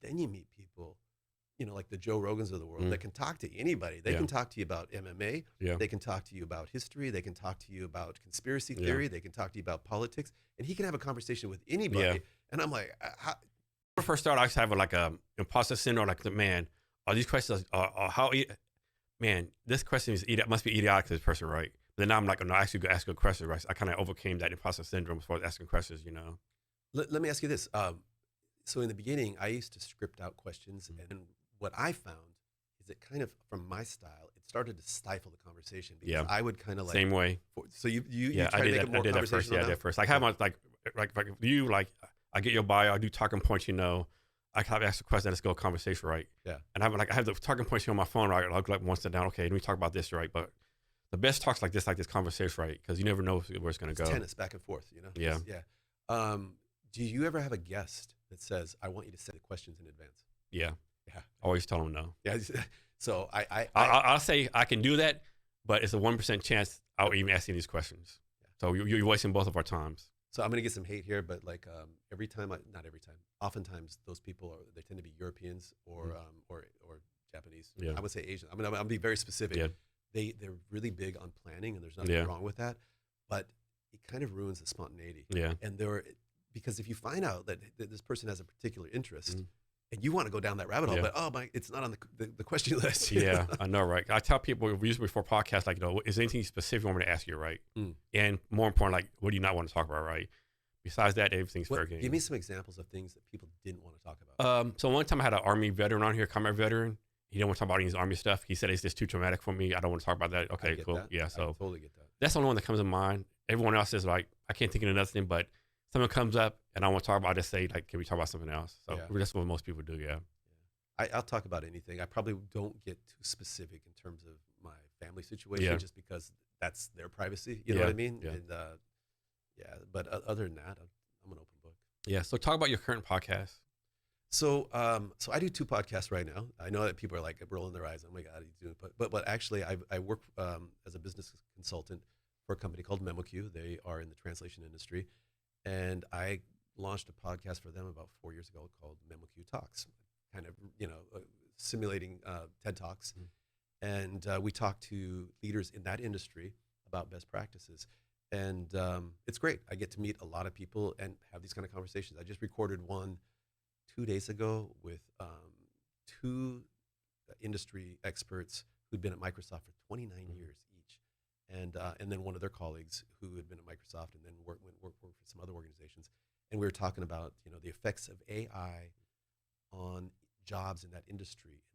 then you meet people, like the Joe Rogans of the world that can talk to anybody. They Yeah. can talk to you about MMA. Yeah. They can talk to you about history. They can talk to you about conspiracy Yeah. theory. They can talk to you about politics, and he can have a conversation with Yeah. anybody. And I'm like, When I first started, I used to have like a imposter syndrome. Like, man, are these questions are man, this question is must be idiotic to this person, right? But then now I'm like, no, I actually go ask a question, right? So I kind of overcame that imposter syndrome as far as asking questions, let me ask you this. So in the beginning, I used to script out questions, and what I found is it kind of, from my style, it started to stifle the conversation because Yeah. I would kind of like. Same way. So you Yeah, try to make it more I did that first. conversational Yeah, I now? did first. Like, I have my like you like I get your bio, I do talking points, I kind of ask a question, let's go conversation, right? Yeah. And I have the talking points here on my phone, right? I'll like one sit down, okay, let me talk about this, right? But the best talks like this conversation, right? Because you never know where it's gonna go. Tennis back and forth, Yeah. Yeah. Do you ever have a guest that says, "I want you to send the questions in advance"? Yeah. Yeah. Always tell them no. Yeah. So I'll say I can do that, but it's a 1% chance I'll even ask you these questions. Yeah. So you're wasting both of our times. So I'm gonna get some hate here, but like every time, not every time, oftentimes those people they tend to be Europeans or Japanese. Yeah. I would say Asian. I'm gonna be very specific. Yeah. They're really big on planning, and there's nothing Yeah. wrong with that, but it kind of ruins the spontaneity. Yeah. And because if you find out that this person has a particular interest. Mhm. And you want to go down that rabbit hole, Yeah. but it's not on the question list. Yeah, I know, right? I tell people usually before podcasts, like, is there anything specific you want me to ask you, right? And more important, like, what do you not want to talk about, right? Besides that, everything's fair game. Give me some examples of things that people didn't want to talk about. So one time I had an Army veteran on here, combat veteran. He didn't want to talk about any of his Army stuff. He said it's just too traumatic for me. I don't want to talk about that. I Okay, get cool. that. Yeah, I so totally get that. that's the only one that comes to mind. Everyone else is like, I can't think of another thing, but someone comes up and I want to talk about, I just say, like, can we talk about something else? So Yeah. that's what most people do, yeah. I'll talk about anything. I probably don't get too specific in terms of my family situation, Yeah. just because that's their privacy. You know what I mean? Yeah. And but other than that, I'm an open book. Yeah, so talk about your current podcast. So I do 2 podcasts right now. I know that people are like rolling their eyes. Oh my God, he's doing. But actually, I work as a business consultant for a company called MemoQ. They are in the translation industry, and I launched a podcast for them about 4 years ago called MemoQ Talks, kind of simulating TED Talks, and we talk to leaders in that industry about best practices. And it's great. I get to meet a lot of people and have these kind of conversations. I just recorded one 2 days ago with 2 industry experts who'd been at Microsoft for 29 years each, and then one of their colleagues who had been at Microsoft and then worked for some other organizations. And we were talking about the effects of AI on jobs in that industry,